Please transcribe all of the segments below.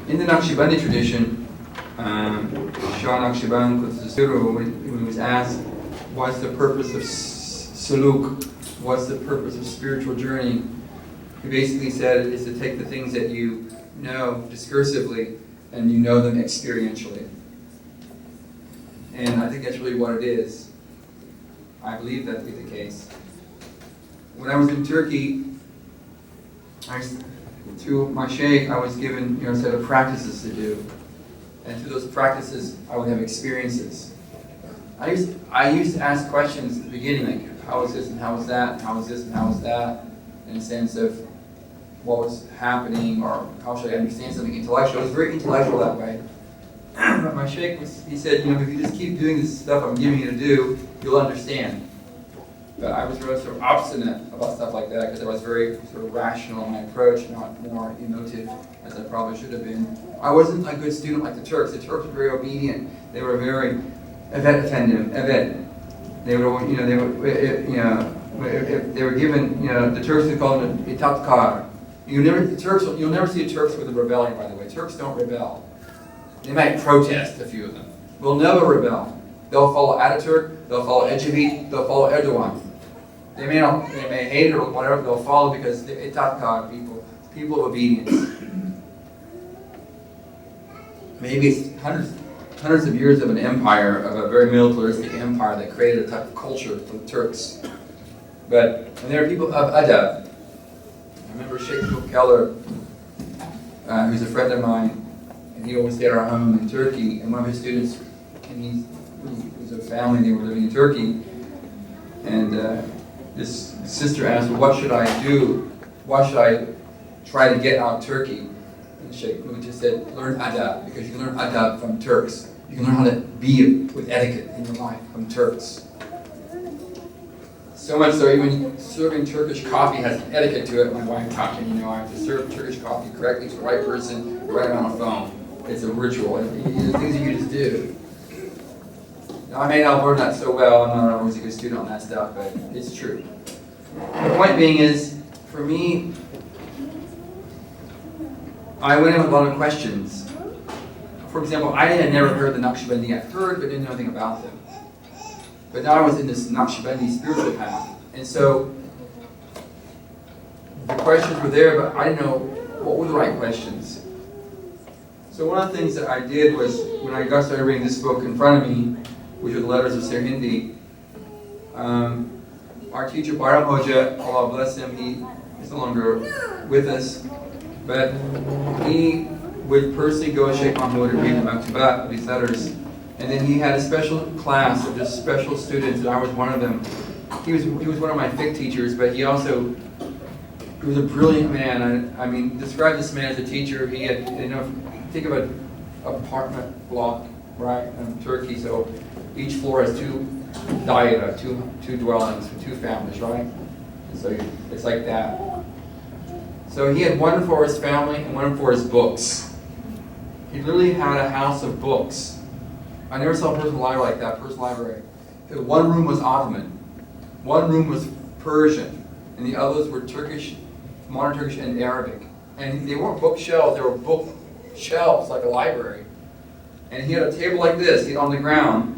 In the Naqshbandi tradition, Shah Naqshband when he was asked, what's the purpose of suluk, what's the purpose of spiritual journey, he basically said is to take the things that you know discursively and you know them experientially. And I think that's really what it is. I believe that to be the case. When I was in Turkey, through my Shaykh, I was given a set of practices to do. And through those practices, I would have experiences. I used to ask questions at the beginning, like, how is this and how is that, and how is this and how is that, in a sense of what was happening, or how should I understand something intellectual. I was very intellectual that way. But my Shaykh, he said, if you just keep doing this stuff I'm giving you to do, you'll understand. But I was really sort of obstinate about stuff like that because I was very sort of rational in my approach, not more emotive as I probably should have been. I wasn't a good student like the Turks. The Turks were very obedient. They were very evet. They were, if they were given, the Turks would call them itatkar. You'll never see the Turks with a rebellion, by the way. Turks don't rebel. They might protest, a few of them. Will never rebel. They'll follow Ataturk, they'll follow Ecevit, they'll follow Erdogan. They may hate it or whatever, they'll follow because they're itatkar people of obedience. Maybe it's hundreds of years of an empire, of a very militaristic empire that created a type of culture for the Turks. But when there are people of adab, I remember Sheikh Keller, who's a friend of mine, and he always stayed at our home in Turkey, and one of his students, and he was a family, they were living in Turkey, and this sister asked, well, what should I do? What should I try to get out of Turkey? And Sheikh Naeem just said, learn adab, because you can learn adab from Turks. You can learn how to be with etiquette in your life from Turks. So much so, even serving Turkish coffee has etiquette to it. My wife taught me, I have to serve Turkish coffee correctly to the right person, the right amount of foam. It's a ritual. It's things you just do. Now, I may not learn that so well. I'm not always a good student on that stuff, but it's true. The point being is, for me, I went in with a lot of questions. For example, I had never heard the Naqshbandi. I've heard, but didn't know anything about them. But now I was in this Naqshbandi spiritual path. And so, the questions were there, but I didn't know what were the right questions. So one of the things that I did was, when I got started reading this book in front of me, which are the letters of Sirhindi, our teacher, Bayram Hoja, Allah bless him, he is no longer with us, but he would personally go to Shaykh Mahmoud and read the Maktubat, these letters. And then he had a special class of just special students, and I was one of them. He was one of my fiqh teachers, but he was a brilliant man. I mean, describe this man as a teacher. He had, think of an apartment block, right, in Turkey. So each floor has two daira, two dwellings for two families, right? So it's like that. So he had one for his family and one for his books. He literally had a house of books. I never saw a personal library like that, personal library. One room was Ottoman, one room was Persian, and the others were Turkish, modern Turkish and Arabic. And they weren't bookshelves, they were bookshelves, like a library. And he had a table like this, on the ground,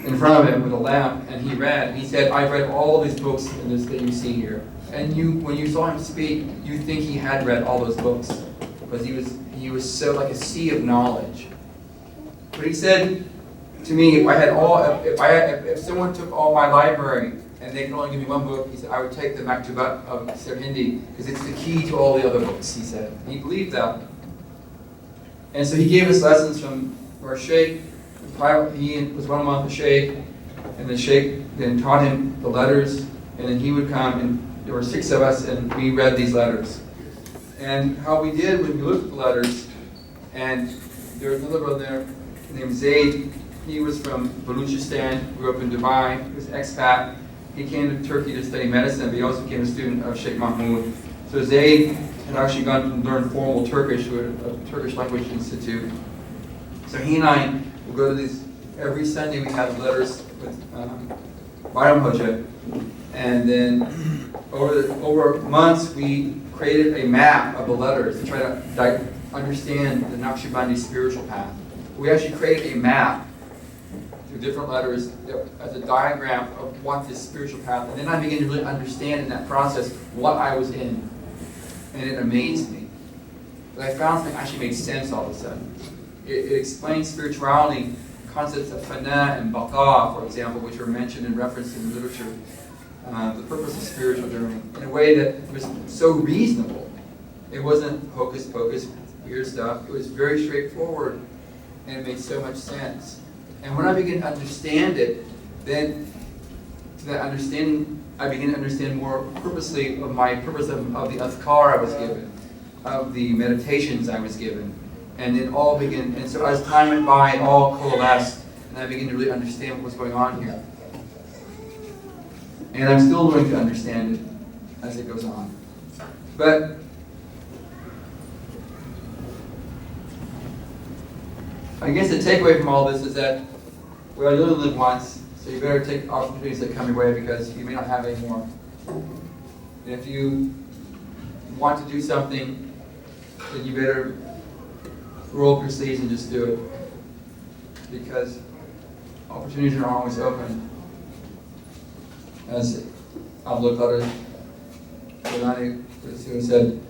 in front of him with a lamp, and he read. And he said, I've read all these books in this that you see here. And when you saw him speak, you think he had read all those books, because he was so like a sea of knowledge. But he said to me, if someone took all my library and they could only give me one book, he said, I would take the Maktubat of Sirhindi, because it's the key to all the other books, he said. And he believed that. And so he gave us lessons from our Shaykh. He was 1 month a Shaykh, and the Shaykh then taught him the letters, and then he would come, and there were 6 of us, and we read these letters. And how we did when we looked at the letters, and there was another brother there named Zaid. He was from Baluchistan, grew up in Dubai, he was expat. He came to Turkey to study medicine, but he also became a student of Shaykh Mahmoud. So Zaid had actually gone to learn formal Turkish to a Turkish language institute. So he and I would go to these, every Sunday we had letters with Bayram Hoja. And then over months we created a map of the letters to try to understand the Naqshbandi spiritual path. We actually created a map through different letters as a diagram of what this spiritual path, and then I began to really understand in that process what I was in, and it amazed me. But I found something actually made sense all of a sudden. It explains spirituality, concepts of fana and baqa, for example, which were mentioned and referenced in the literature, the purpose of spiritual journey, in a way that was so reasonable. It wasn't hocus pocus, weird stuff. It was very straightforward, and it made so much sense. And when I began to understand it, then to that understanding, I began to understand more purposely of my purpose of the azkar I was given, of the meditations I was given. And it all began, and so as time went by, it all coalesced, and I began to really understand what was going on here. And I'm still learning to understand it as it goes on. But I guess the takeaway from all this is that, well, you only live once, so you better take opportunities that come your way because you may not have any more. And if you want to do something, then you better roll up your sleeves and just do it. Because opportunities are always open. As Abdul Wali said,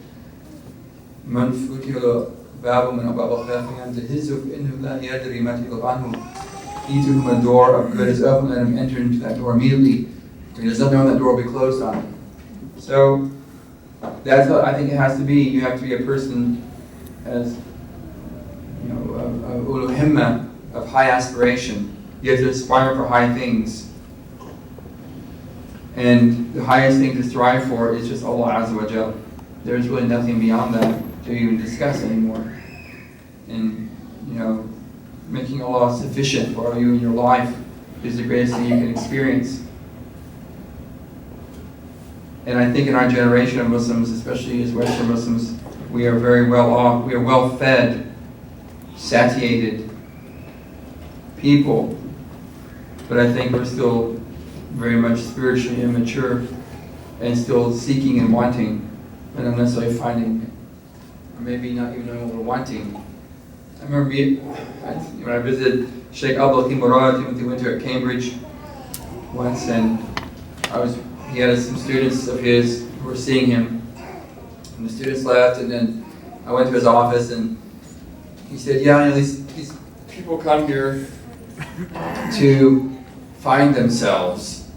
Man futila babu min ababa khafiyam tahizzu inhu la yadri ma tiqab anhu. He to whom a door of good is open, let him enter into that door immediately. If he does nothing on that door, will be closed on him. So that's how I think it has to be. You have to be a person as of ulu himma, of high aspiration. You have to aspire for high things. And the highest thing to strive for is just Allah Azza wa Jal. There's really nothing beyond that to even discuss anymore. And, making Allah sufficient for you in your life is the greatest thing you can experience. And I think in our generation of Muslims, especially as Western Muslims, we are very well off, we are well fed, satiated people. But I think we're still very much spiritually immature and still seeking and wanting, but not necessarily finding, or maybe not even knowing what we're wanting. I remember when I visited Shaykh Abdul Wali with the winter at Cambridge once, and he had some students of his who were seeing him, and the students left, and then I went to his office, and he said, these people come here to find themselves,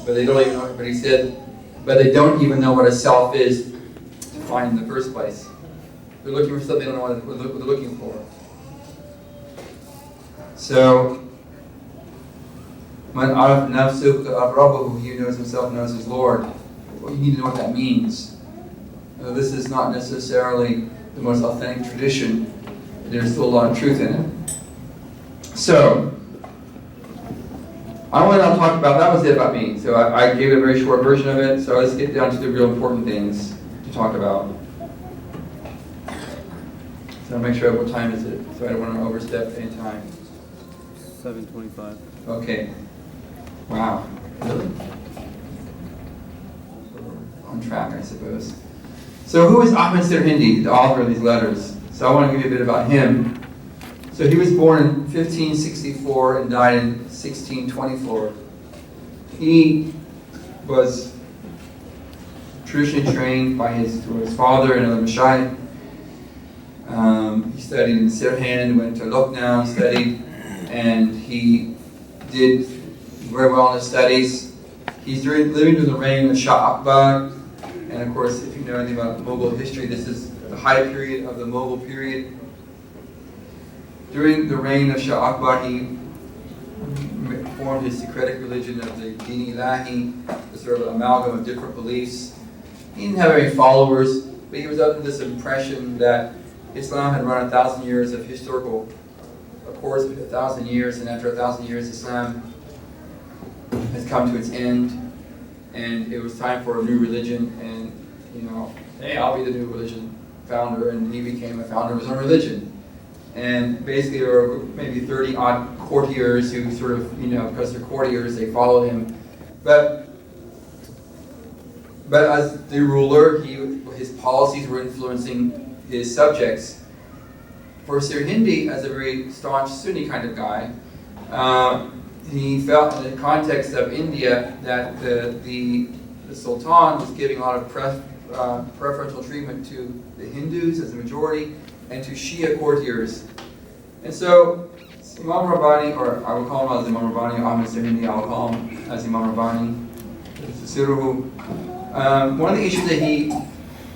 but they don't even know. But he said, but they don't even know what a self is to find in the first place. They're looking for something they don't know what they're looking for. So, man araf nafsuhu rabbahu, he who knows himself knows his Lord. Well, you need to know what that means. This is not necessarily the most authentic tradition. There's still a lot of truth in it. So, I want to talk about, that was it about me. So I gave a very short version of it, so let's get down to the real important things to talk about. So I'll make sure, what time is it? So I don't want to overstep any time. 7:25. Okay. Wow. Really? On track, I suppose. So who is Ahmad Sirhindi, the author of these letters? So I want to give you a bit about him. So he was born in 1564 and died in 1624. He was traditionally trained by his father and other mashayikh. He studied in Sirhind, went to Lucknow, studied, and he did very well in his studies. He's living during the reign of Shah Akbar, and of course, if you know anything about Mughal history, this is the high period of the Mughal period. During the reign of Shah Akbar, he formed his Secretic religion of the Deen Ilahi, the sort of amalgam of different beliefs. He didn't have any followers, but he was under this impression that Islam had run 1,000 years of historical course, 1,000 years, and after 1,000 years, Islam has come to its end, and it was time for a new religion, and, hey, I'll be the new religion founder, and he became a founder of his own religion. And basically there were maybe 30 odd courtiers who sort of, because they're courtiers, they followed him. But But as the ruler, his policies were influencing his subjects. For Sirhindi, as a very staunch Sunni kind of guy, he felt in the context of India that the Sultan was giving a lot of preferential treatment to the Hindus as a majority and to Shia courtiers. And so Imam Rabbani, or I will call him as Imam Rabbani, Ahmad Sirhindi, I will call him as Imam Rabbani, one of the issues that he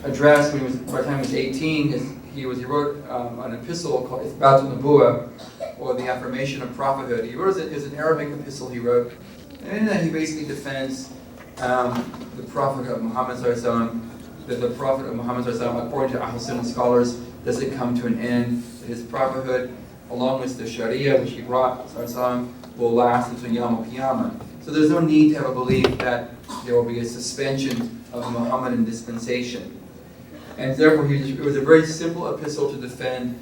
addressed when he was, by the time he was 18, is he wrote an epistle called Ithbat al-Nubuwah, or the affirmation of prophethood. He wrote it as an Arabic epistle he wrote, and in that he basically defends the Prophet of Muhammad ﷺ, that the Prophet of Muhammad ﷺ, according to Ahl Sunnah scholars, doesn't come to an end. That his prophethood, along with the Sharia which he brought, ﷺ, will last until Yawm al-Qiyamah. So there's no need to have a belief that there will be a suspension of the Muhammadan dispensation. And therefore, it was a very simple epistle to defend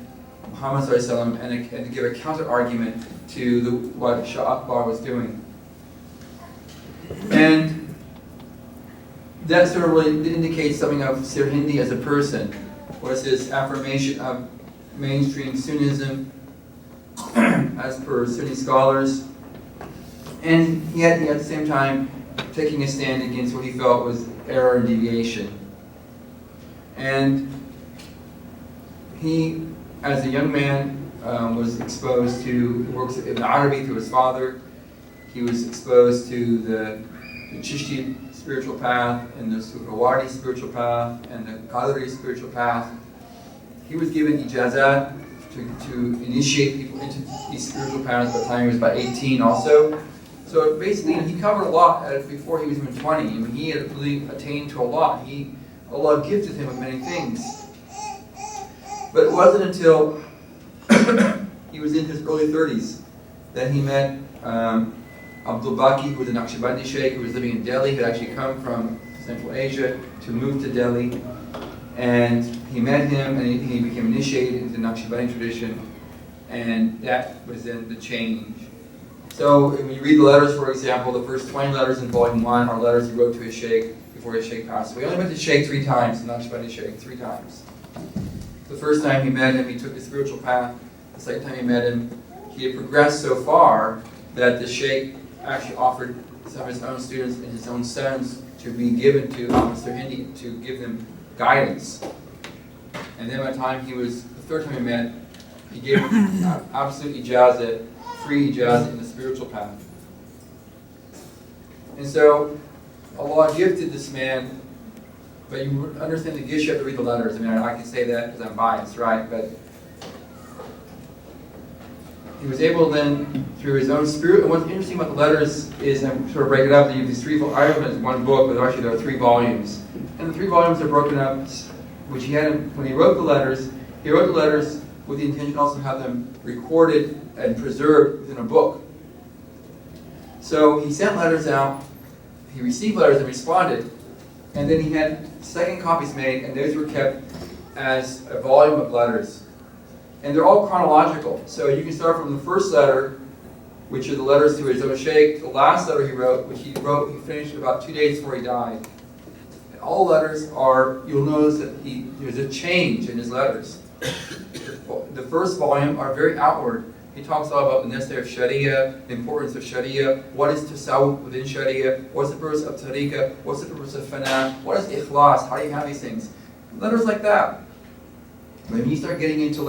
Muhammad ﷺ and to give a counter-argument to what Shah Akbar was doing. And that sort of really indicates something of Sirhindi as a person. Was his affirmation of mainstream Sunnism, as per Sunni scholars, and yet at the same time taking a stand against what he felt was error and deviation. And he, as a young man, was exposed to the works of Ibn Arabi through his father. He was exposed to the Chishti spiritual path, and the Suhrawardi spiritual path, and the Qadri spiritual path. He was given ijazat to initiate people into these spiritual paths by the time he was about 18 also. So basically, he covered a lot before he was even 20. I mean, he had really attained to a lot. Allah gifted him with many things. But it wasn't until he was in his early 30s that he met Abdul Baki, who was a Naqshbandi Shaykh, who was living in Delhi, who had actually come from Central Asia to move to Delhi. And he met him, and he became initiated into the Naqshbandi tradition, and that was then the change. So when you read the letters, for example, the first 20 letters in volume 1 are letters he wrote to his Shaykh before his Shaykh passed away. He only met the Shaykh 3 times, the Naqshbandi Shaykh, 3 times. The first time he met him, he took the spiritual path. The second time he met him, he had progressed so far that the Shaykh actually offered some of his own students and his own sons to be given to Ahmad Sirhindi to give them guidance. And then by the time the third time he met, he gave him absolute ijazah, free ijazah in the spiritual path. And so Allah gifted this man, but you understand the gift, you have to read the letters. I mean, I can say that because I'm biased, right? But he was able then, through his own spirit, and what's interesting about the letters is, and I sort of break it up, that you have these 3 volumes, I have it as one book, but actually there are 3 volumes. And the 3 volumes are broken up, which he had, when he wrote the letters with the intention also to have them recorded and preserved within a book. So he sent letters out, he received letters and responded, and then he had second copies made, and those were kept as a volume of letters. And they're all chronological. So you can start from the first letter, which are the letters to his own Shaykh, the last letter he wrote, which he finished about 2 days before he died. And all letters are, you'll notice that there's a change in his letters. The first volume are very outward. He talks a lot about the necessity of Sharia, the importance of Sharia, what is tasawwuf within Sharia, what's the purpose of tariqah, what's the purpose of fana, what is ikhlas, how do you have these things? Letters like that. When you start getting into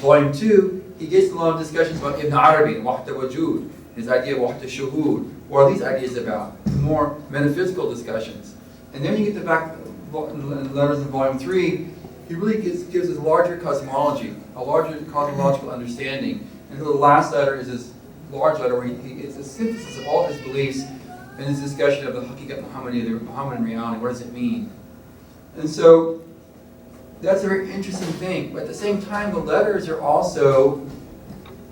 volume 2, he gets a lot of discussions about Ibn Arabi, wahda wajud, his idea of wahda shuhud. What are these ideas about? More metaphysical discussions. And then when you get back letters in volume 3, he really gives us larger cosmology, a larger cosmological understanding. And the last letter is this large letter where it's a synthesis of all his beliefs and his discussion of the Haqiqat Muhammadiyya, the Muhammadan reality. What does it mean? And so that's a very interesting thing. But at the same time, the letters are also,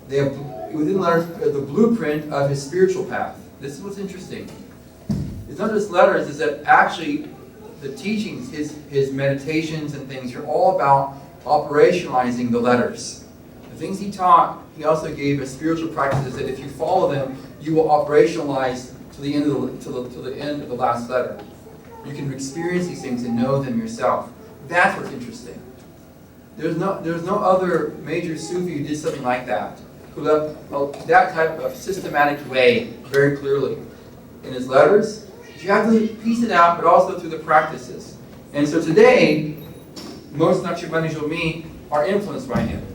within the letters, the blueprint of his spiritual path. This is what's interesting. It's not just letters, it's that actually the teachings, his meditations and things are all about operationalizing the letters. The things he taught, he also gave as spiritual practices that if you follow them, you will operationalize to the end of the last letter. You can experience these things and know them yourself. That's what's interesting. There's no other major Sufi who did something like that, who left that type of systematic way very clearly in his letters. You have to piece it out, but also through the practices. And so today, most Naqshbandis Jumi are influenced by him.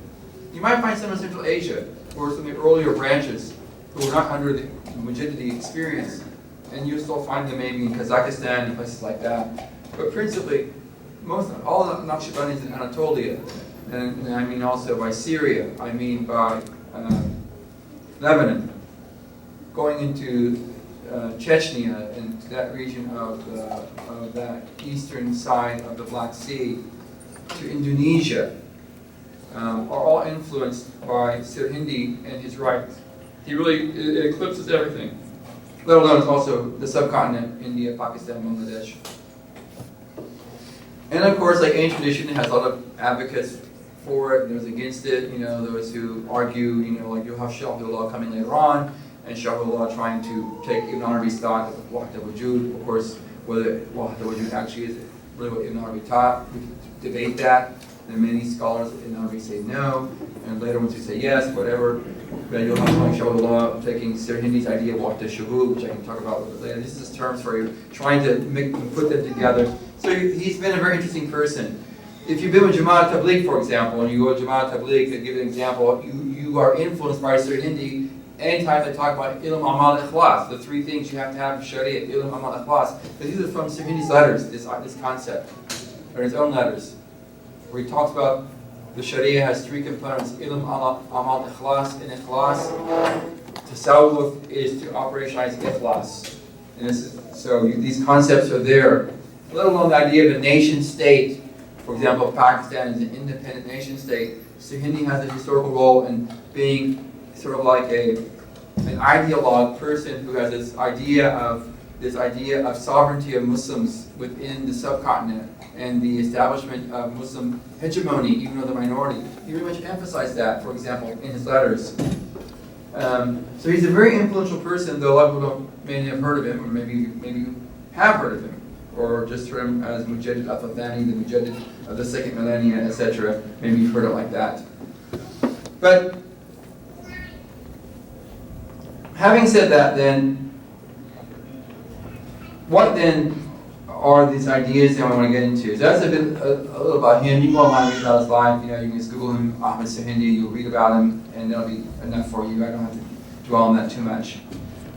You might find some in Central Asia, or some of the earlier branches, who were not under the Mujaddidi experience, and you still find them maybe in Kazakhstan and places like that. But principally, all the Naqshbandis in Anatolia, and I mean also by Syria, I mean by Lebanon, going into Chechnya and that region of that eastern side of the Black Sea, to Indonesia, are all influenced by Sirhindi and his writings. He really, it eclipses everything, let alone also the subcontinent, India, Pakistan, Bangladesh. And of course, like any tradition, it has a lot of advocates for it and those against it. You know, those who argue, you know, like you'll have Shahullah coming later on, and Shahullah trying to take Ibn Arabi's thought of Wahdat al-Wujud. Of course, whether Wahdat al-Wujud actually is really what Ibn Arabi taught, we can debate that. There are many scholars in Arabi say no, and later ones who say yes, whatever. But you'll have like Shahullah taking Sirhindi's idea of Wahdat al-Shuhud, which I can talk about a little bit later. This is terms for you, trying to put them together. So he's been a very interesting person. If you've been with Jama'at Tabligh, for example, and you go to Jama'at Tabligh, to give an example, you are influenced by Sirhindi. Anytime they talk about Ilm Amal Ikhlas, the three things you have to have in Sharia, Ilm Amal Ikhlas, but these are from Sirhindi's letters, this concept, or his own letters, where he talks about the Sharia has three components, Ilm Amal Ikhlas, and Ikhlas. Tasawwuf is to operationalize Ikhlas. And these concepts are there, let alone the idea of a nation state. For example, Pakistan is an independent nation state. Sirhindi has a historical role in being sort of like an ideologue person who has this idea of sovereignty of Muslims within the subcontinent and the establishment of Muslim hegemony, even though the minority. He very much emphasized that, for example, in his letters. So he's a very influential person, though a lot of people may have heard of him, or maybe you have heard of him, or just heard him as Mujaddid al-Thani, the Mujaddid of the second millennia, etc. Maybe you've heard it like that. But having said that, then, what then are these ideas that I want to get into? So that's a little about him. You can go online and read about his life. You know, you can just Google him, Ahmad Sirhindi. You'll read about him, and that'll be enough for you. I don't have to dwell on that too much.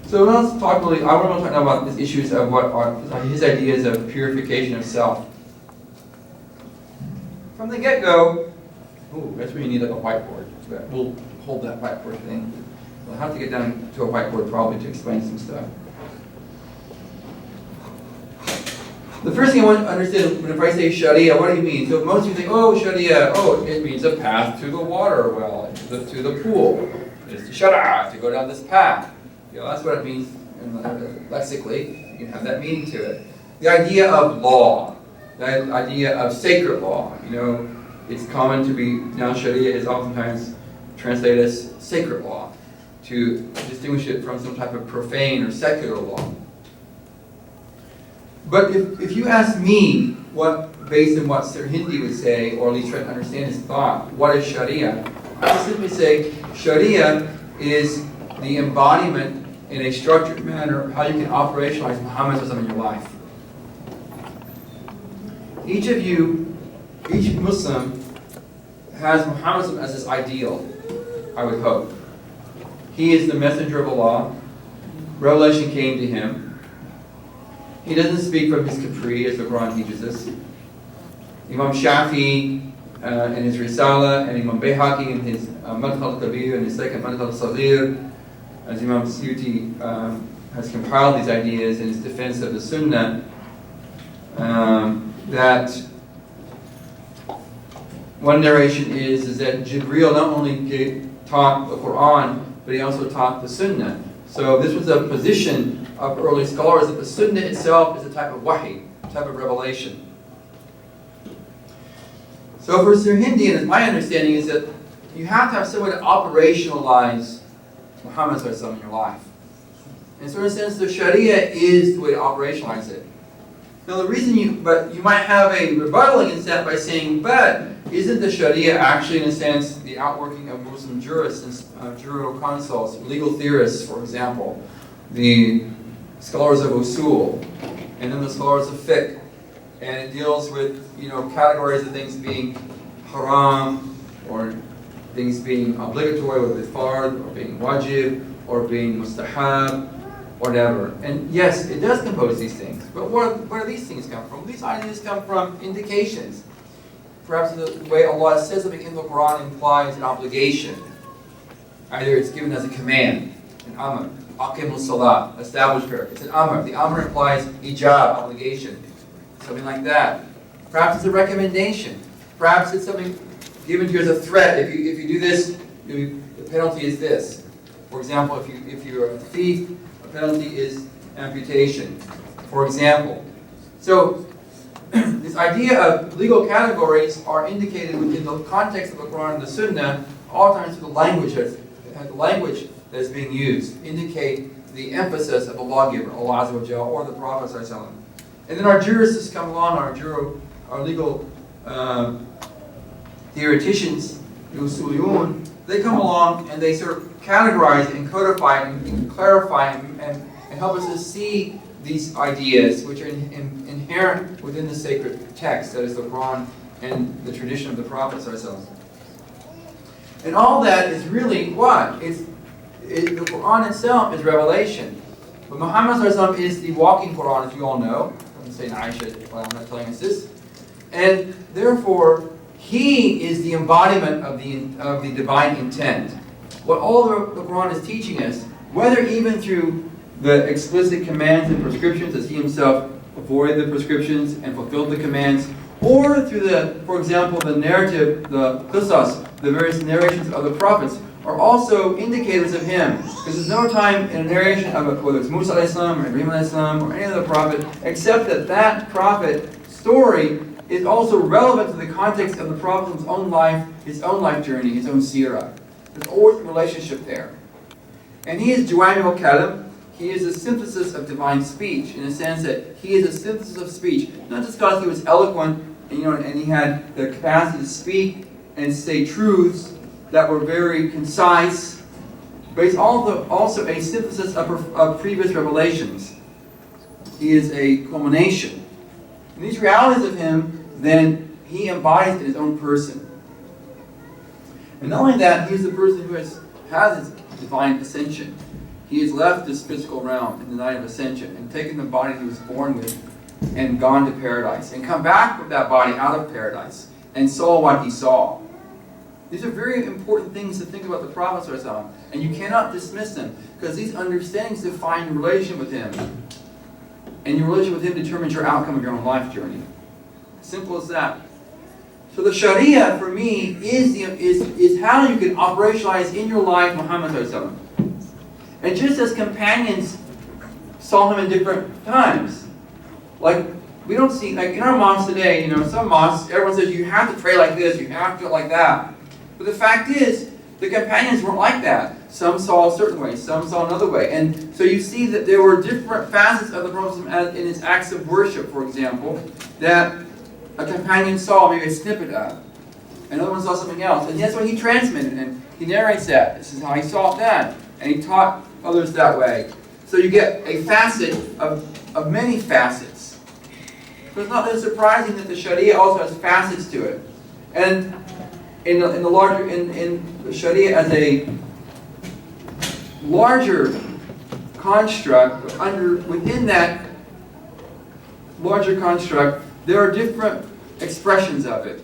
So let's talk really. I want to talk now about these issues of what are his ideas of purification of self. From the get-go, that's where you need like a whiteboard. We'll hold that whiteboard thing. We'll have to get down to a whiteboard probably to explain some stuff. The first thing I want to understand, whenever I say Sharia, what do you mean? So most of you think, oh, Sharia, it means a path to the water well, to the pool. It's the Shara, to go down this path. You know, that's what it means lexically. You can have that meaning to it. The idea of law, the idea of sacred law. You know, it's common to be, now Sharia is oftentimes translated as sacred law, to distinguish it from some type of profane or secular law. But if you ask me, based on what Sirhindi would say, or at least try to understand his thought, what is Sharia? I would simply say Sharia is the embodiment in a structured manner of how you can operationalize Muhammadism in your life. Each Muslim has Muhammadism as his ideal, I would hope. He is the messenger of Allah. Revelation came to him. He doesn't speak from his capri, as the Quran teaches us. Imam Shafi in his Risala, and Imam Bayhaqi in his Madkhal al-Kabir and his second Madkhal al-Saghir, as Imam Suyuti has compiled these ideas in his defense of the Sunnah, that one narration is that Jibreel not only taught the Quran, but he also taught the Sunnah. So this was a position of early scholars that the Sunnah itself is a type of wahi, a type of revelation. So for Sirhindi, and my understanding is that you have to have some way to operationalize Muhammad in your life. And so in a sense, the Sharia is the way to operationalize it. Now the reason but you might have a rebuttal against that by saying, but isn't the Sharia actually in a sense the outworking of Muslim jurists and jurisconsults, legal theorists, for example, the scholars of usul, and then the scholars of fiqh, and it deals with categories of things being haram, or things being obligatory, or fard, or being wajib, or being mustahab, whatever. And yes, it does compose these things. But where do these things come from? These ideas come from indications. Perhaps the way Allah says something in the Quran implies an obligation. Either it's given as a command, an amr, aqimus salah, establish prayer. It's an amr. The amr implies ijab, obligation. Something like that. Perhaps it's a recommendation. Perhaps it's something given to you as a threat. If you do this, the penalty is this. For example, if you're a thief, the penalty is amputation, for example. So, this idea of legal categories are indicated within the context of the Quran and the Sunnah, all times through the language that is being used, indicate the emphasis of the lawgiver, Allah Azza wa Jalla, or the Prophet Sallallahu Alaihi Wasallam. And then our jurists come along, our legal theoreticians, the usuliyun, they come along and they sort of categorize and codify and clarify and help us to see these ideas which are inherent within the sacred text, that is the Quran and the tradition of the Prophet ﷺ. And all that is really what? The Quran itself is revelation. But Muhammad ﷺ is the walking Quran, as you all know. I'm saying Aisha, well, I'm not telling us this. And therefore, he is the embodiment of the divine intent. What all the Quran is teaching us, whether even through the explicit commands and prescriptions, as he himself avoided the prescriptions and fulfilled the commands, or through for example, the narrative, the qisas, the various narrations of the prophets, are also indicators of him. Because there's no time in a narration of whether it's Musa alayhi salam or Ibrahim alayhi salam or any other prophet, except that prophet story is also relevant to the context of the prophet's own life, his own life journey, his own seerah. There's always a relationship there. And he is Jawami al-Kalam. He is a synthesis of divine speech, in a sense that he is a synthesis of speech. Not just because he was eloquent, and he had the capacity to speak and say truths that were very concise, but he's also a synthesis of previous revelations. He is a culmination. And these realities of him, then, he embodies in his own person. And not only that, he is the person who has his divine ascension. He has left this physical realm in the night of ascension and taken the body he was born with and gone to paradise and come back with that body out of paradise and saw what he saw. These are very important things to think about the Prophet ﷺ, and you cannot dismiss them because these understandings define your relationship with him. And your relationship with him determines your outcome of your own life journey. Simple as that. So the Sharia, for me, is how you can operationalize in your life Muhammad ﷺ. And just as companions saw him in different times, like we don't see, like in our mosques today, some mosques, everyone says you have to pray like this, you have to do it like that. But the fact is, the companions weren't like that. Some saw a certain way, some saw another way. And so you see that there were different facets of the Prophet in his acts of worship, for example, that a companion saw maybe a snippet of. Another one saw something else. And that's what he transmitted, and he narrates that. This is how he saw it then. And he taught others that way. So you get a facet of many facets. So it's not that surprising that the Sharia also has facets to it. And in the Sharia as a larger construct, within that larger construct, there are different expressions of it.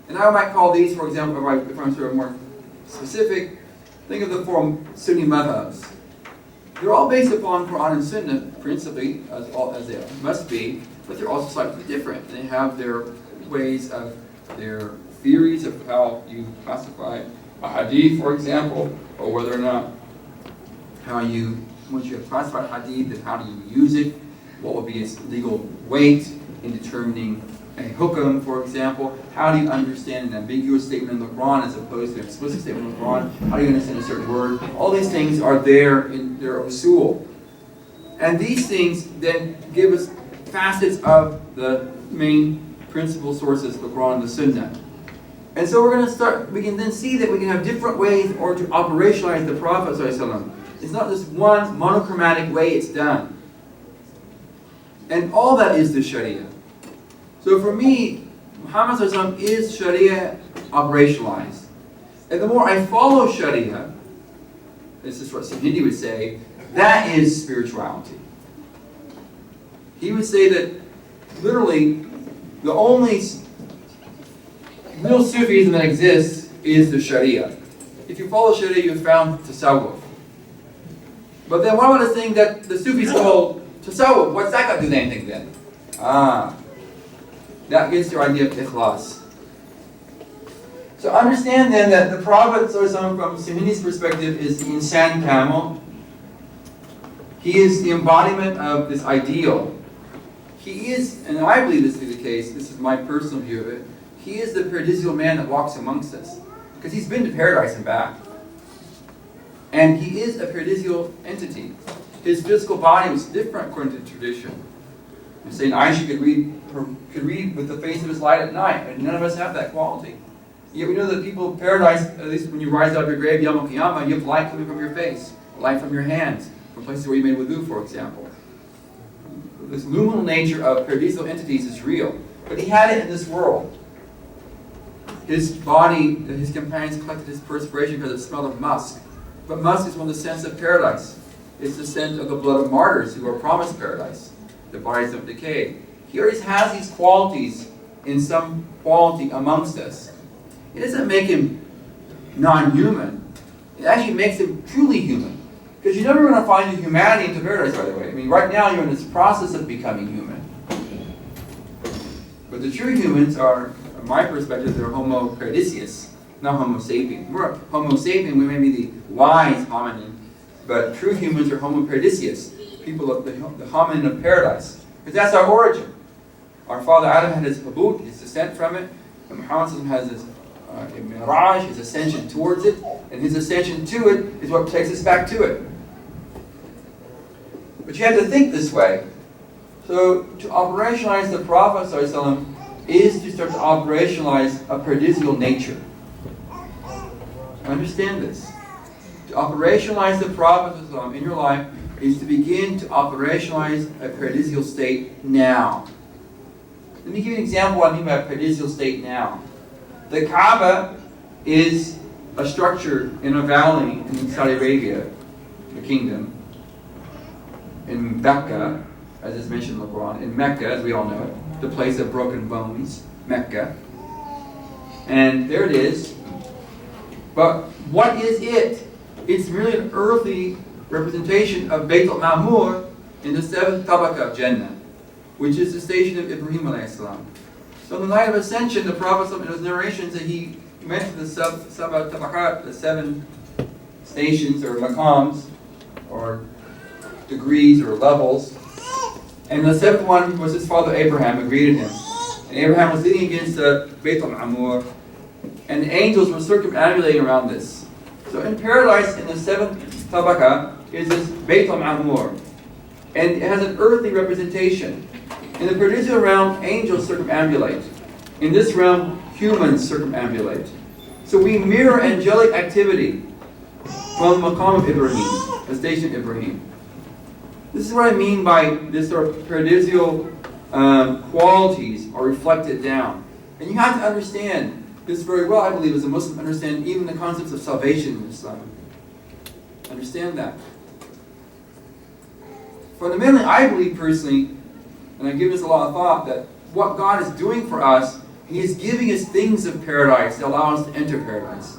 And I might call these, for example, if I'm sort of more specific, think of the four Sunni madhabs. They're all based upon Quran and Sunnah, principally, as they must be, but they're also slightly different. They have their ways of their theories of how you classify a hadith, for example, or whether or not once you have classified hadith, then how do you use it? What will be its legal weight in determining a hukum, for example? How do you understand an ambiguous statement in the Quran as opposed to an explicit statement in the Quran? How do you understand a certain word? All these things are there in their usul. And these things then give us facets of the main principal sources, the Quran and the Sunnah. And so we're going to start, we can then see that we can have different ways in order to operationalize the Prophet ﷺ. It's not just one monochromatic way it's done. And all that is the Sharia. So for me, Muhammad ﷺ is Sharia operationalized. And the more I follow Sharia, this is what Sirhindi would say, that is spirituality. He would say that literally the only real Sufism that exists is the Sharia. If you follow Sharia, you've found Tasawwuf. But then one of the things that the Sufis call Tasawwuf, what's that got to do with anything then? That gets your idea of Ikhlas. So understand then that the Prophet from Sirhindi's perspective is the Insan Kamil. He is the embodiment of this ideal. He is, and I believe this to be the case, this is my personal view of it, he is the paradisial man that walks amongst us. Because he's been to paradise and back. And he is a paradisial entity. His physical body was different according to tradition. You're saying Aisha could read with the face of his light at night, but none of us have that quality. Yet we know that people in paradise, at least when you rise out of your grave, Yom Qiyamah, you have light coming from your face, light from your hands, from places where you made wudu, for example. This luminal nature of paradisial entities is real. But he had it in this world. His body, his companions collected his perspiration because it smelled of musk. But musk is one of the scents of paradise. It's the scent of the blood of martyrs who are promised paradise. The bodies don't decay. He already has these qualities in some quality amongst us. It doesn't make him non-human. It actually makes him truly human. Because you're never going to find your humanity into paradise, by the way. I mean, right now you're in this process of becoming human. But the true humans are, from my perspective, they're Homo paradisius, not Homo sapien. We're Homo sapien, we may be the wise hominin, but true humans are Homo paradisius, people of the hominin of paradise. Because that's our origin. Our father Adam had his habut, his descent from it, and Muhammad has his miraj, his ascension towards it, and his ascension to it is what takes us back to it. But you have to think this way. So to operationalize the Prophet ﷺ is to start to operationalize a paradisial nature. Understand this. To operationalize the Prophet ﷺ in your life is to begin to operationalize a paradisial state now. Let me give you an example of what I mean by a paradisial state now. The Kaaba is a structure in a valley in Saudi Arabia, the kingdom. In Mecca, as is mentioned in the Quran, in Mecca, as we all know it, the place of broken bones, Mecca. And there it is. But what is it? It's really an earthly representation of Bayt al-Ma'mur in the 7th tabaka of Jannah, which is the station of Ibrahim alayhi salam. So on the night of ascension, the Prophet in his narrations that he mentioned the Sab'a Tabakat, the 7 stations or maqams, or degrees or levels. And the 7th one was his father Abraham who greeted him. And Abraham was leaning against the Bayt al-Ma'mur, and the angels were circumambulating around this. So in paradise, in the 7th tabaka, is this Bayt al-Ma'mur. And it has an earthly representation. In the paradisial realm, angels circumambulate. In this realm, humans circumambulate. So we mirror angelic activity from the maqam of Ibrahim, the station of Ibrahim. This is what I mean by this sort of paradisial qualities are reflected down. And you have to understand this very well, I believe, as a Muslim, understand even the concepts of salvation in Islam. Understand that. Fundamentally, I believe personally, and I give this a lot of thought, that what God is doing for us, He is giving us things of paradise that allow us to enter paradise.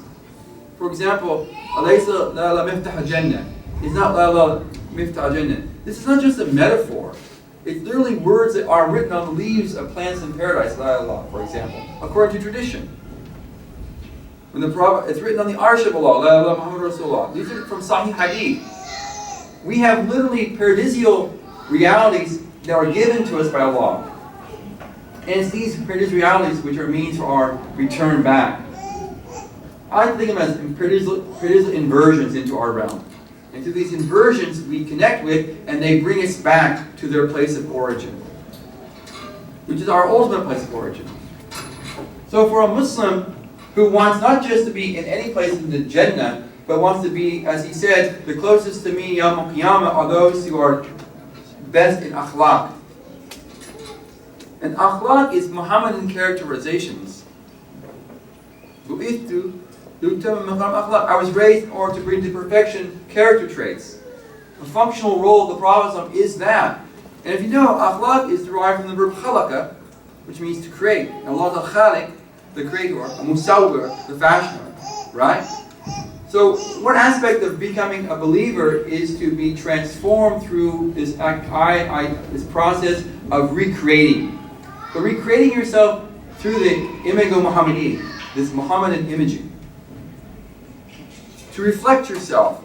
For example, Alaysa la la miftah jannah. It's not la la miftah jannah. This is not just a metaphor. It's literally words that are written on the leaves of plants in paradise, la la, for example, according to tradition. When the Prophet, it's written on the arsh of Allah, la la Muhammad Rasulullah. These are from Sahih Hadith. We have literally paradisial realities that are given to us by Allah. And it's these paradisial realities which are means for our return back. I think of them as paradisial inversions into our realm. And through these inversions we connect with, and they bring us back to their place of origin. which is our ultimate place of origin. So for a Muslim who wants not just to be in any place in the Jannah, but wants to be, as he said, the closest to me, Yawm al-Qiyamah, are those who are best in akhlaq. And akhlaq is Muhammadan characterizations. I was raised in order to bring to perfection character traits. The functional role of the Prophet is that. And if you know, akhlaq is derived from the verb khalaqa, which means to create. And Allah al-Khaliq, the creator, musawwir, the fashioner, right? So one aspect of becoming a believer is to be transformed through this this process of recreating. But recreating yourself through the imago Muhammadi, this Muhammadan imaging. To reflect yourself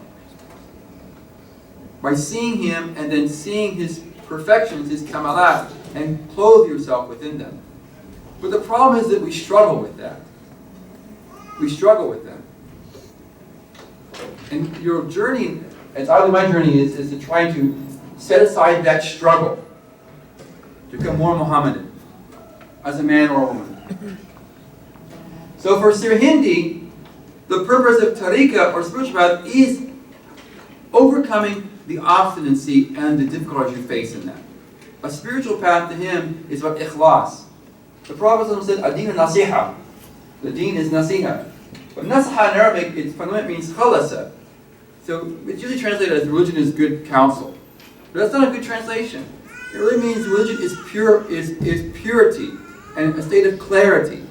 by seeing him and then seeing his perfections, his kamalat, and clothe yourself within them. But the problem is that we struggle with that. We struggle with that. And your journey, as I my journey is to try to set aside that struggle to become more Muhammadan as a man or a woman. So for Sirhindi, the purpose of tariqah or spiritual path is overcoming the obstinacy and the difficulties you face in that. A spiritual path to him is about ikhlas. The Prophet said, "Adin nasiha." The deen is nasiha. But nasiha in Arabic, its fundament means khalasa. So it's usually translated as religion is good counsel. But that's not a good translation. It really means religion is purity and a state of clarity.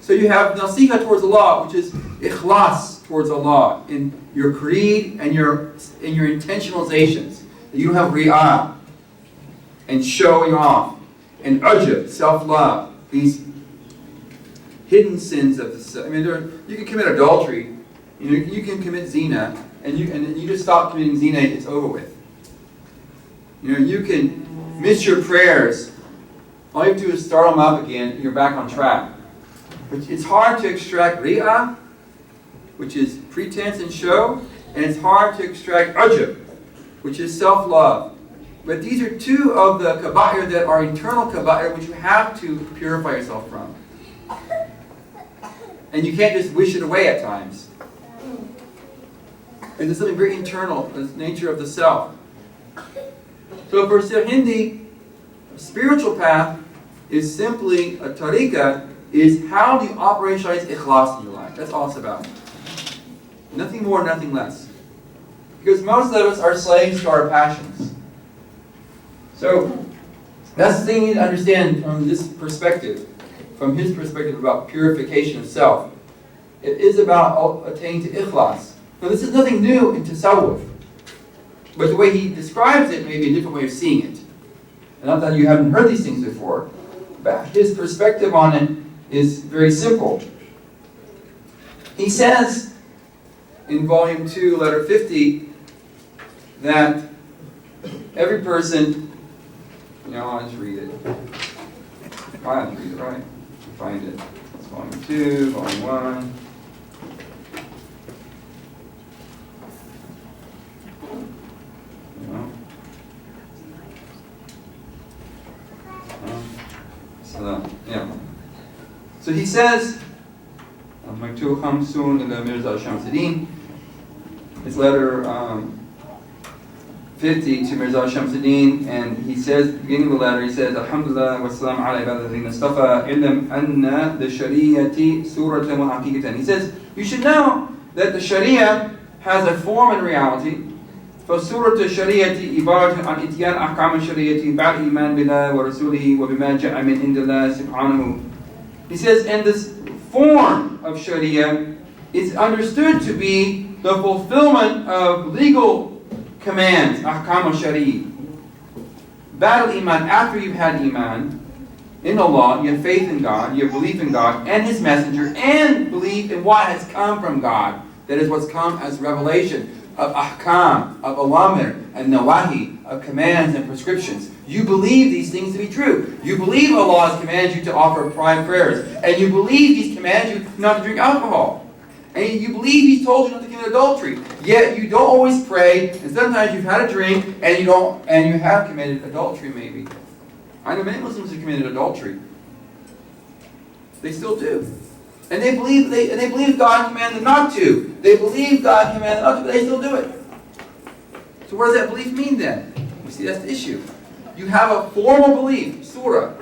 So you have nasiha towards Allah, which is ikhlas towards Allah in your creed and your intentionalizations. You don't have ri'ah and showing off and ujub, self-love, these hidden sins of the. I mean, you can commit adultery, you can commit zina, and you just stop committing zina. It's over with. You can miss your prayers. All you have to do is start them up again, and you're back on track. But it's hard to extract ri'ah, which is pretense and show, and it's hard to extract ujub, which is self-love. But these are two of the kaba'ir that are internal kaba'ir, which you have to purify yourself from. And you can't just wish it away at times. And there's something very internal, the nature of the self. So for Sirhindi, a spiritual path is simply a tariqah, is how do you operationalize ikhlas in your life. That's all it's about. Nothing more, nothing less. Because most of us are slaves to our passions. So that's the thing you need to understand from this perspective, from his perspective about purification of self. It is about attaining to ikhlas. Now this is nothing new in tasawwuf, but the way he describes it may be a different way of seeing it. And not that you haven't heard these things before, but his perspective on it is very simple. He says in volume 2, letter 50, that every person, I'll just read it. I'll just read it, right? Find it. It's volume 2, volume 1. So he says, Maktubat Khamsun ila Mirza Shamsuddin. It's letter 50 to Mirza Shamsuddin, and he says, beginning of the letter, he says, Alhamdulillah wa salam ala ibadadina istafa ilm anna the shari'ati suratan wa haqiqatan. He says, you should know that the sharia has a form in reality. فسورة الشريعة عبارة عن إتيان أحكام الشريعة بعد إيمان بالله ورسوله وبما جاء من عند الله سبحانه. He says, and this form of Sharia is understood to be the fulfillment of legal commands, ahkam al-shari. Ba'd al-iman, after you've had iman in Allah, you have faith in God, you have belief in God and His Messenger, and belief in what has come from God. That is what's come as revelation of ahkam, of awamir, and nawahi, of commands and prescriptions. You believe these things to be true. You believe Allah has commanded you to offer prime prayers. And you believe He's commanded you not to drink alcohol. And you believe He's told you not to commit adultery. Yet you don't always pray, and sometimes you've had a drink, and you have committed adultery maybe. I know many Muslims who committed adultery. They still do. And they believe God commanded them not to. They believe God commanded them not to, but they still do it. So what does that belief mean then? You see, that's the issue. You have a formal belief, surah,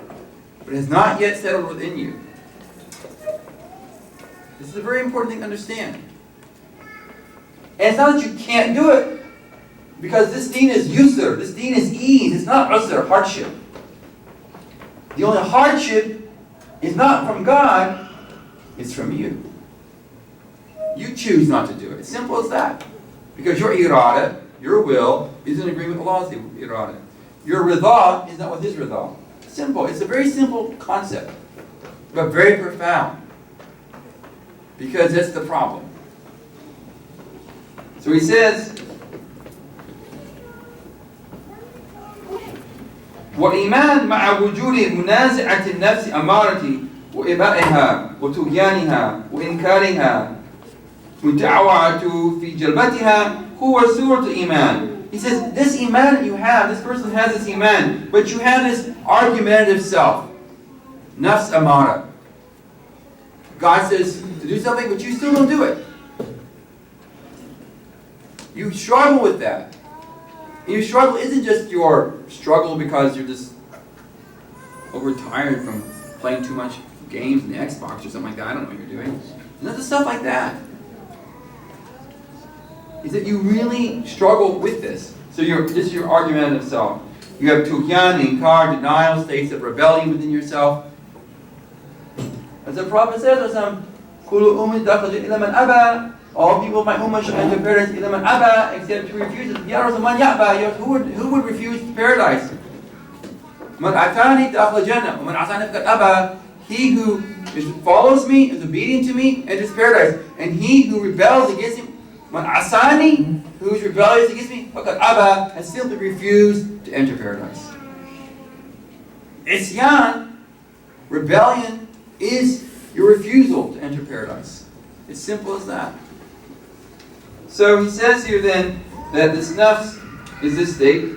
but it has not yet settled within you. This is a very important thing to understand. And it's not that you can't do it, because this deen is yusr, this deen is ease, it's not usr, hardship. The only hardship is not from God, it's from you. You choose not to do it. It's simple as that. Because your irada, your will, is in agreement with Allah's irada. Your rida is not with His rida. Simple. It's a very simple concept, but very profound. Because that's the problem. So he says, وَإِيمَانْ مَعَ وُجُودِ مُنَازِعَةِ النَّفْسِ أَمَارَةِ وإبائها وطغيانها وإنكارها متعوعة في جلبتها هو سورة الإيمان. He says, this iman that you have, this person has this iman, but you have this argumentative self. Nafs amara. God says to do something, but you still don't do it. You struggle with that. And your struggle isn't just your struggle because you're just overtired from playing too much games in the Xbox or something like that. I don't know what you're doing. None of the stuff like that. Is that you really struggle with this. So this is your argumentative self. You have tughyan, inkar, denial, states of rebellion within yourself. As the Prophet says, all people of my ummah shall enter paradise illa man aba, except who refuses. Ya Rasulullah, man ya'ba, who would refuse paradise? Man atani dakhla jannah, man asani faqad aba. He who follows me, is obedient to me, enters paradise. And he who rebels against him, man asani, who is rebellious against me, faqad aba, has simply refused to enter paradise. Isyan, rebellion, is your refusal to enter paradise. It's simple as that. So he says here then that this nafs is this state.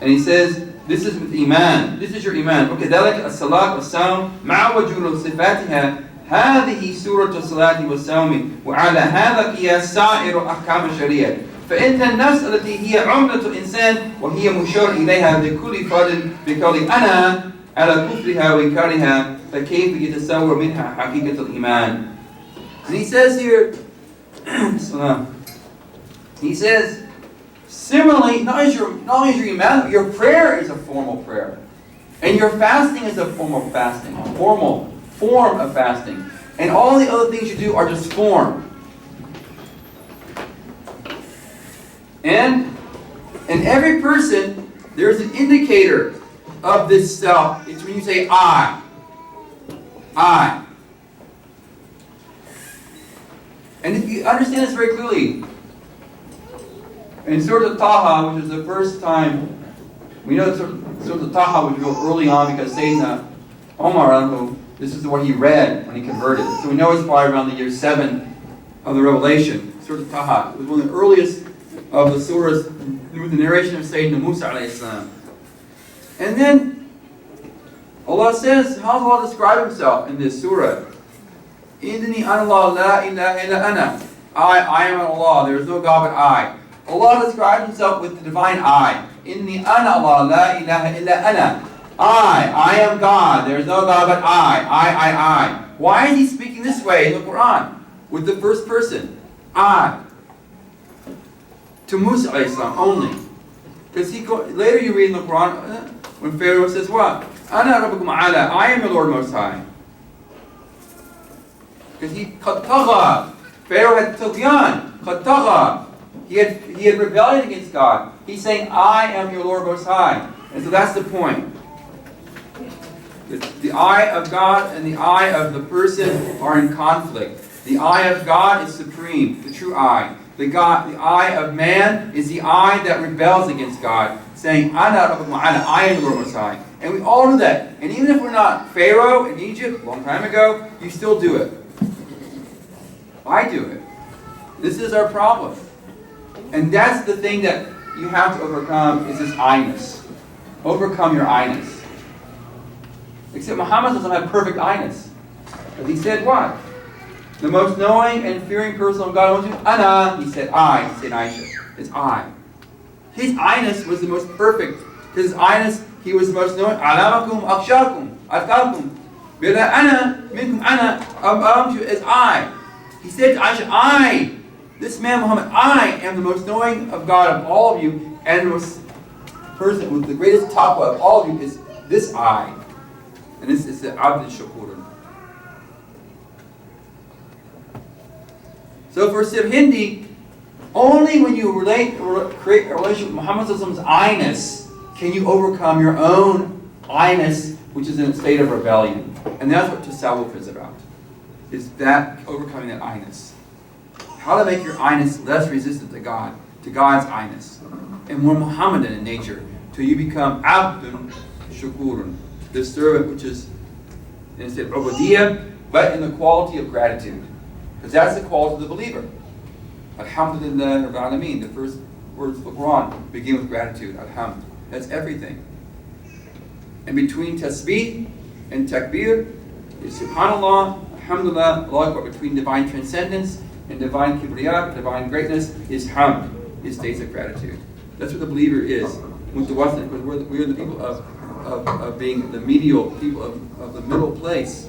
And he says, this is with iman. This is your iman. وكذلك الصلاة والصوم مع وجود صفاتها هذه سورة الصلاة والصوم وعلى هذا قياس سائر أحكام الشريعة فإن النفس التي هي عملة الإنسان وهي مشار إليها بكل فرد بقول أنا على كفرها وإنكارها فكيف يتصور منها حقيقة الإيمان. And he says here, he says, similarly, not only is your iman, your prayer is a formal prayer. And your fasting is a form of fasting. A formal form of fasting. And all the other things you do are just form. And in every person, there's an indicator of this self. It's when you say I. I. And if you understand this very clearly, in Surah Taha, which is the first time, we know Surah Taha was real early on because Sayyidina Omar, this is what he read when he converted. So we know it's probably around the year 7 of the Revelation. Surah Taha. It was one of the earliest of the surahs with the narration of Sayyidina Musa alayhi salam. And then Allah says, how does Allah describe Himself in this surah? Inni anallah la ilaha illa ana. I am Allah, there is no God but I. Allah describes Himself with the divine I. Inni anallah la ilaha illa ana. I am God, there is no God but I. Why is He speaking this way in the Quran? With the first person. I. To Musa alayhi salam only. Because later you read in the Quran, when Pharaoh says what? Ana rabbukum ala, I am the Lord Most High. Because Pharaoh had tughyan, qad he had rebellion against God. He's saying, I am your Lord Most High. And so that's the point. The I of God and the I of the person are in conflict. The I of God is supreme, the true I. The I of man is the I that rebels against God, saying, Ana rabbukum ala, I am the Lord Most High. And we all do that. And even if we're not Pharaoh in Egypt, a long time ago, you still do it. I do it. This is our problem. And that's the thing that you have to overcome, is this I-ness. overcome your I-ness. Except Muhammad doesn't have perfect I-ness. But he said what? The most knowing and fearing person of God, Ana, he said I, he said Aisha. It's I. His I-ness was the most perfect. His I-ness, he was the most knowing. Alamakum akshakum, atqakum. Bila ana, minkum ana, alamtu is I. He said to Aisha, I, this man Muhammad, I am the most knowing of God of all of you, and the most person with the greatest taqwa of all of you is this I. And this is the Abd Shakurun. So for Sirhindi, only when you create a relationship with Muhammad's I-ness can you overcome your own I-ness, which is in a state of rebellion. And that's what tasawwuf is about. Is that overcoming that I-ness. How to make your I-ness less resistant to God, to God's I-ness, and more Muhammadan in nature, till you become Abdun Shakurun, the servant which is instead of ubudiyah, but in the quality of gratitude. Because that's the quality of the believer. Alhamdulillah Rabbil Alameen. The first words of the Quran begin with gratitude. Alhamd. That's everything. And between tasbih and takbir is subhanallah, alhamdulillah, Allah Akbar. Between divine transcendence and divine kibriyat, divine greatness, is hamd, is states of gratitude. That's what the believer is. With the Western, we're the people of being the medial people of the middle place,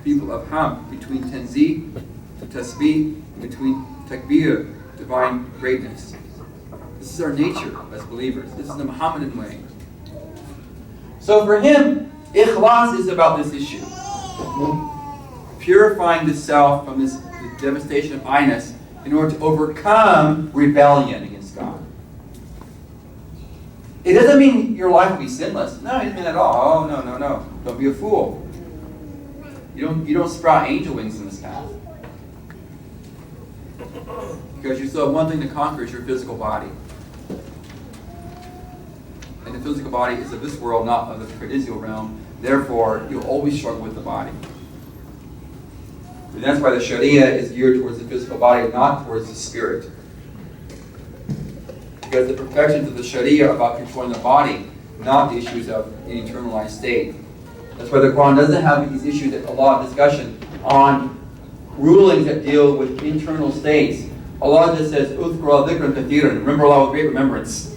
people of hamd, between tanzih, tasbih, between takbir, divine greatness. This is our nature as believers. This is the Muhammadan way. So for him, ikhlas is about this issue. Purifying the self from this devastation of I-ness in order to overcome rebellion against God. It doesn't mean your life will be sinless. No, it doesn't mean at all. Oh, no. Don't be a fool. You don't sprout angel wings in this path. Because you still have one thing to conquer, is your physical body. And the physical body is of this world, not of the paradisial realm. Therefore, you'll always struggle with the body. And that's why the Sharia is geared towards the physical body, not towards the spirit. Because the perfections of the Sharia are about controlling the body, not the issues of an eternalized state. That's why the Quran doesn't have these issues, a lot of discussion on rulings that deal with internal states. Allah just says, "Udhkura dhikran kathiran." Remember Allah with great remembrance.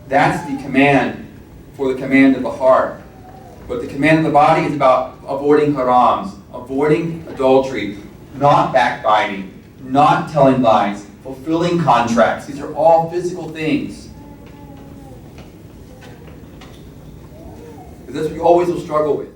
That's the command for the command of the heart. But the command of the body is about avoiding harams, avoiding adultery, not backbiting, not telling lies, fulfilling contracts. These are all physical things. But that's what you always will struggle with.